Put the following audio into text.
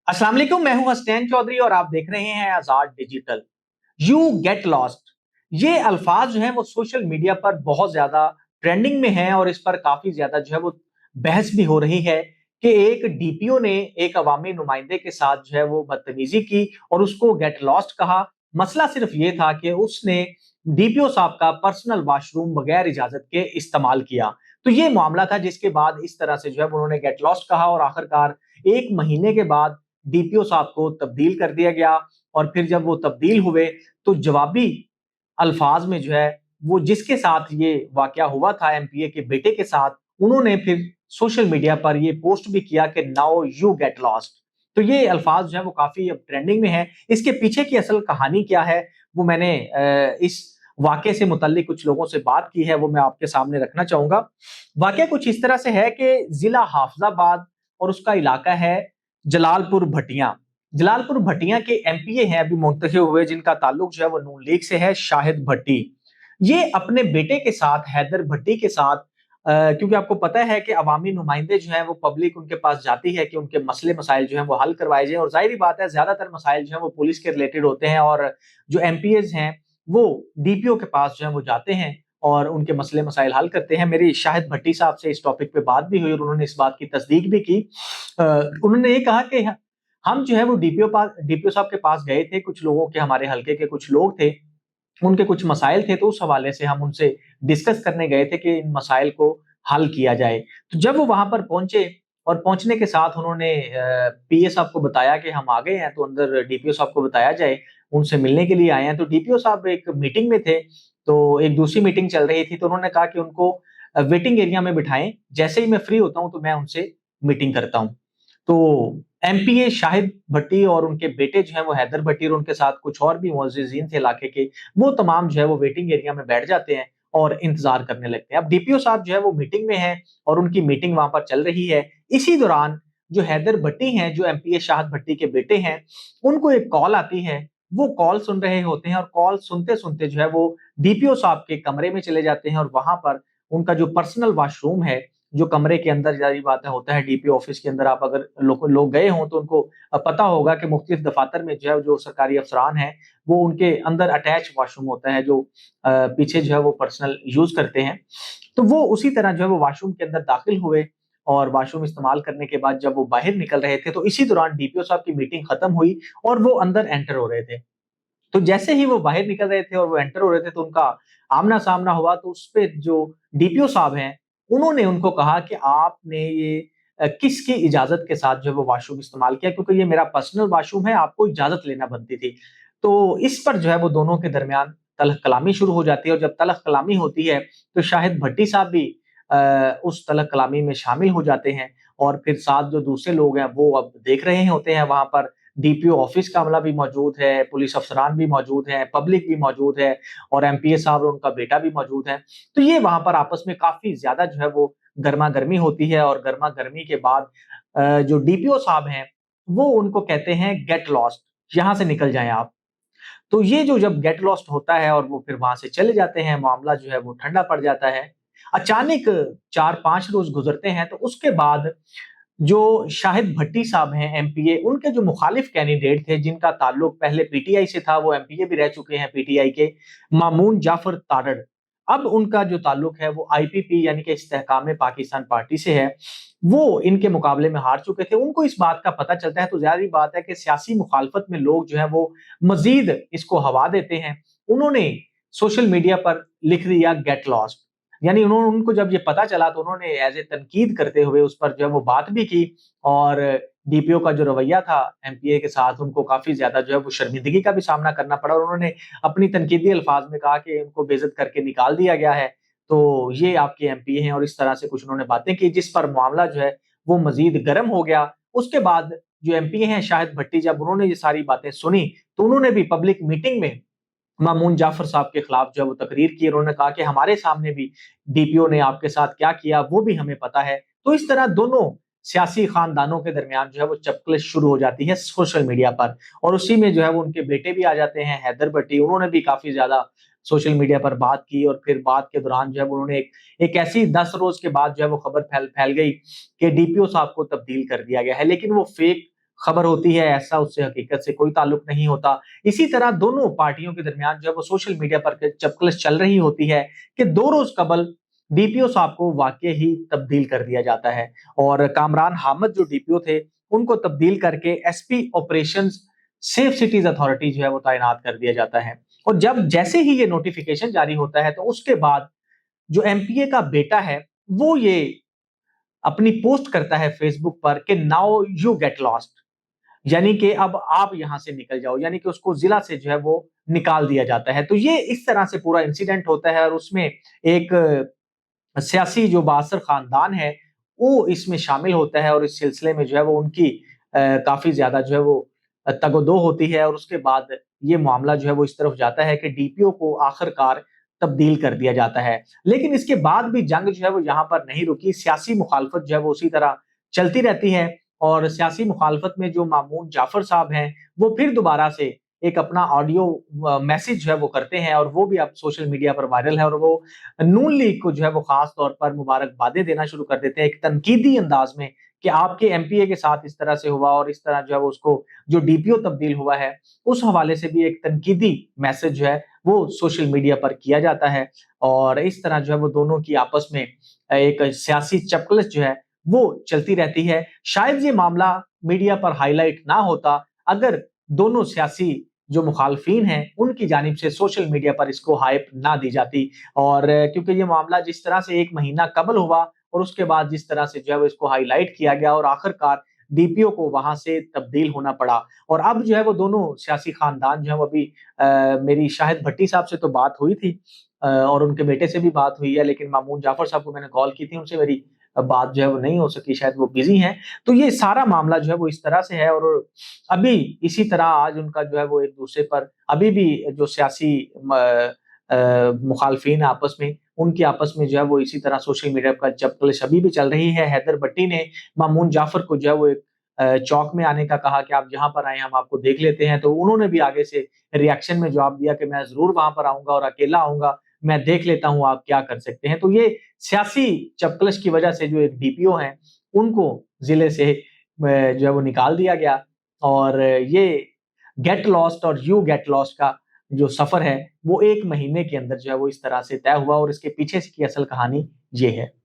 अस्सलाम वालेकुम, मैं हूं हसनैन चौधरी और आप देख रहे हैं आजाद डिजिटल। यू गेट लॉस्ट, ये अल्फाज जो है वो सोशल मीडिया पर बहुत ज्यादा ट्रेंडिंग में है और इस पर काफी ज्यादा जो है वो बहस भी हो रही है कि एक डीपीओ ने एक अवामी नुमाइंदे के साथ जो है वो बदतमीजी की और उसको गेट लॉस्ट कहा। मसला सिर्फ ये था कि उसने डीपीओ साहब का पर्सनल वॉशरूम बगैर इजाजत के इस्तेमाल किया। तो ये मामला था जिसके बाद इस तरह से जो है उन्होंने गेट लॉस्ट कहा और आखिरकार एक महीने के बाद डीपीओ साहब को तब्दील कर दिया गया। और फिर जब वो तब्दील हुए तो जवाबी अल्फाज में जो है वो जिसके साथ ये वाकया हुआ था एमपीए के बेटे के साथ, उन्होंने फिर सोशल मीडिया पर ये पोस्ट भी किया कि नाउ यू गेट लॉस्ट। तो ये अल्फाज जो है वो काफी अब ट्रेंडिंग में है। इसके पीछे की असल कहानी क्या है वो मैंने इस वाकये से मुतल्लिक कुछ लोगों से बात की है, वो मैं आपके सामने रखना चाहूंगा। वाकया कुछ इस तरह से है कि जिला हाफिजाबाद और उसका इलाका है जलालपुर भटिया। जलालपुर भटिया के एमपीए हैं अभी मुंतखब हुए, जिनका ताल्लुक जो है वो नून लीग से है, शाहिद भट्टी। ये अपने बेटे के साथ, हैदर भट्टी के साथ, क्योंकि आपको पता है कि अवामी नुमाइंदे जो हैं वो पब्लिक उनके पास जाती है कि उनके मसले मसाइल जो हैं वो हल करवाए जाए, और जाहिर बात है ज्यादातर मसाइल जो हैं वो पुलिस के रिलेटेड होते हैं और जो एमपीएज हैं वो डीपीओ के पास जो है वो जाते हैं और उनके मसले मसाइल हल करते हैं। मेरी शाहिद भट्टी साहब से इस टॉपिक पे बात भी हुई और उन्होंने इस बात की तस्दीक भी की। उन्होंने ये कहा कि हम जो है वो डीपीओ साहब के पास गए थे, कुछ लोगों के, हमारे हल्के के कुछ लोग थे, उनके कुछ मसाइल थे, तो उस हवाले से हम उनसे डिस्कस करने गए थे कि इन मसाइल को हल किया जाए। तो जब वो वहां पर पहुंचे और पहुंचने के साथ उन्होंने पीए साहब को बताया कि हम आ गए हैं, तो अंदर डीपीओ साहब को बताया जाए, उनसे मिलने के लिए आए हैं। तो डीपीओ साहब एक मीटिंग में थे, तो एक दूसरी मीटिंग चल रही थी, तो उन्होंने कहा कि उनको वेटिंग एरिया में बिठाएं, जैसे ही मैं फ्री होता हूं तो मैं उनसे मीटिंग करता हूं। तो एमपीए शाहिद भट्टी और उनके बेटे जो है वो हैदर भट्टी और उनके साथ कुछ और भी मुअज्जिजीन थे इलाके के, वो तमाम जो है वो वेटिंग एरिया में बैठ जाते हैं और इंतजार करने लगते हैं। अब डीपीओ साहब जो है वो मीटिंग में है और उनकी मीटिंग वहां पर चल रही है। इसी दौरान जो हैदर भट्टी हैं, जो एमपीए शाहिद भट्टी के बेटे हैं, उनको एक कॉल आती है। वो कॉल सुन रहे होते हैं और कॉल सुनते सुनते जो है वो डीपीओ साहब के कमरे में चले जाते हैं और वहां पर उनका जो पर्सनल वॉशरूम है, जो कमरे के अंदर, जारी बात है, होता है डीपीओ ऑफिस के अंदर, आप अगर लोग गए हों तो उनको पता होगा कि मुख्तलिफ दफातर में जो है जो सरकारी अफसरान हैं वो उनके अंदर अटैच वॉशरूम होता है जो पीछे जो है वो पर्सनल यूज करते हैं। तो वो उसी तरह जो है वो वॉशरूम के अंदर दाखिल हुए और वॉशरूम इस्तेमाल करने के बाद जब वो बाहर निकल रहे थे तो इसी दौरान डीपीओ साहब की मीटिंग खत्म हुई और वो अंदर एंटर हो रहे थे। तो जैसे ही वो बाहर निकल रहे थे और वो एंटर हो रहे थे तो उनका आमना सामना हुआ। तो उस पे जो डीपीओ साहब हैं उन्होंने उनको कहा कि आपने ये किसकी इजाजत के साथ जो है वो वॉशरूम इस्तेमाल किया, क्योंकि ये मेरा पर्सनल वॉशरूम है, आपको इजाजत लेना बनती थी। तो इस पर जो है वो दोनों के दरमियान तलख कलामी शुरू हो जाती है और जब तलख कलामी होती है तो शाहिद भट्टी साहब भी उस तलख कलामी में शामिल हो जाते हैं और फिर साथ जो दूसरे लोग हैं वो अब देख रहे होते हैं। वहां पर डीपीओ ऑफिस का अमला भी मौजूद है, पुलिस अफसरान भी मौजूद है, पब्लिक भी मौजूद है और एमपीए साहब और उनका बेटा भी मौजूद है। तो ये वहां पर आपस में काफी ज्यादा जो है वो गर्मा गर्मी होती है और गर्मा गर्मी के बाद जो डीपीओ साहब हैं वो उनको कहते हैं गेट लॉस्ट, यहाँ से निकल जाएं आप। तो ये जो जब गेट लॉस्ट होता है और वो फिर वहां से चले जाते हैं, मामला जो है वो ठंडा पड़ जाता है। अचानक 4-5 रोज गुजरते हैं तो उसके बाद जो शाहिद भट्टी साहब हैं एमपीए, उनके जो मुखालिफ कैंडिडेट थे जिनका ताल्लुक पहले पीटीआई से था, वो एमपीए भी रह चुके हैं पीटीआई के, मामून जाफर तारड़, अब उनका जो ताल्लुक है वो आईपीपी यानी कि इस्तेहकाम पाकिस्तान पार्टी से है। वो इनके मुकाबले में हार चुके थे। उनको इस बात का पता चलता है तो जाहिर बात है कि सियासी मुखालफत में लोग जो है वो मजीद इसको हवा देते हैं। उन्होंने सोशल मीडिया पर लिख दिया गेट लॉस्ट, यानी उन्होंने, उनको जब ये पता चला तो उन्होंने एज ए तनकीद करते हुए उस पर जो है वो बात भी की। और डीपीओ का जो रवैया था एमपीए के साथ, उनको काफी ज्यादा जो है वो शर्मिंदगी का भी सामना करना पड़ा और उन्होंने अपनी तनकीदी अल्फाज में कहा कि उनको बेइज्जत करके निकाल दिया गया है, तो ये आपके एमपीए हैं, और इस तरह से कुछ उन्होंने बातें की जिस पर मामला जो है वो मजीद गर्म हो गया। उसके बाद जो एमपीए हैं शाहिद भट्टी, जब उन्होंने ये सारी बातें सुनी तो उन्होंने भी पब्लिक मीटिंग में मामून जाफर साहब के खिलाफ जो है वो तकरीर की। उन्होंने कहा कि हमारे सामने भी डीपीओ ने आपके साथ क्या किया वो भी हमें पता है। तो इस तरह दोनों सियासी खानदानों के दरमियान जो है वो चपकलिश शुरू हो जाती है सोशल मीडिया पर, और उसी में जो है वो उनके बेटे भी आ जाते हैं, हैदर भट्टी, उन्होंने भी काफी ज्यादा सोशल मीडिया पर बात की। और फिर बात के दौरान जो है उन्होंने एक ऐसी 10 रोज के बाद जो है वो खबर फैल फैल गई कि डीपीओ साहब को तब्दील कर दिया गया है, लेकिन वो फेक खबर होती है, ऐसा उससे हकीकत से कोई ताल्लुक नहीं होता। इसी तरह दोनों पार्टियों के दरमियान जो है वो सोशल मीडिया पर चपकलश चल रही होती है कि 2 रोज कबल डीपीओ साहब को वाकई ही तब्दील कर दिया जाता है और कामरान हामिद जो डीपीओ थे, उनको तब्दील करके SP operations safe cities authority जो है वो तैनात कर दिया जाता है। और जब जैसे ही ये नोटिफिकेशन जारी होता है, तो उसके बाद जो एमपीए का बेटा है, वो ये अपनी पोस्ट करता है फेसबुक पर कि नाउ यू गेट लॉस्ट, यानी कि अब आप यहां से निकल जाओ, यानी कि उसको जिला से जो है वो निकाल दिया जाता है। तो ये इस तरह से पूरा इंसिडेंट होता है और उसमें एक सियासी जो बासर खानदान है, वो इसमें शामिल होता है और इस सिलसिले में जो है वो उनकी काफी ज्यादा जो है वो तगोदो होती है और उसके बाद ये मामला जो है वो इस तरफ जाता है कि डीपीओ को आखिरकार तब्दील कर दिया जाता है। लेकिन इसके बाद भी जंग जो है वो यहाँ पर नहीं रुकी, सियासी मुखालफत जो है वो उसी तरह चलती रहती है और सियासी मुखालफत में जो मामून जाफर साहब हैं, वो फिर दोबारा से एक अपना ऑडियो मैसेज जो है वो करते हैं और वो भी अब सोशल मीडिया पर वायरल है और वो नून लीग को जो है वो खास तौर पर मुबारकबादें देना शुरू कर देते हैं एक तनकीदी अंदाज में कि आपके एमपीए के साथ इस तरह से हुआ और इस तरह जो है वो उसको जो डीपीओ तब्दील हुआ है, उस हवाले से भी एक तनकीदी मैसेज जो है वो सोशल मीडिया पर किया जाता है और इस तरह जो है वो दोनों की आपस में एक सियासी चपकलश जो है वो चलती रहती है। शायद ये मामला मीडिया पर हाईलाइट ना होता अगर दोनों सियासी जो मुखालफीन हैं उनकी जानिब से सोशल मीडिया पर इसको हाइप ना दी जाती और क्योंकि ये मामला जिस तरह से 1 महीना कबल हुआ और उसके बाद जिस तरह से जो है वो इसको हाईलाइट किया गया और आखिरकार डीपीओ को वहां से तब्दील होना पड़ा और अब जो है वो दोनों सियासी खानदान जो है वो अभी मेरी शाहिद भट्टी साहब से तो बात हुई थी और उनके बेटे से भी बात हुई है, लेकिन मामून जाफर साहब को मैंने कॉल की थी, उनसे मेरी बात जो है वो नहीं हो सकी, शायद वो बिजी हैं। तो ये सारा मामला जो है वो इस तरह से है और अभी इसी तरह आज उनका जो है वो एक दूसरे पर अभी भी जो सियासी मुखालफीन आपस में उनकी आपस में जो है वो इसी तरह सोशल मीडिया का चपकलश अभी भी चल रही है। हैदर भट्टी ने मामून जाफर को जो है वो एक चौक में आने का कहा कि आप यहाँ पर आए, हम आपको देख लेते हैं। तो उन्होंने भी आगे से रिएक्शन में जवाब दिया कि मैं जरूर वहां पर आऊंगा और अकेला आऊंगा, मैं देख लेता हूं आप क्या कर सकते हैं। तो ये सियासी चपकलश की वजह से जो एक डीपीओ हैं उनको जिले से जो है वो निकाल दिया गया और ये गेट लॉस्ट और यू गेट लॉस्ट का जो सफर है वो 1 महीने के अंदर जो है वो इस तरह से तय हुआ और इसके पीछे की असल कहानी ये है।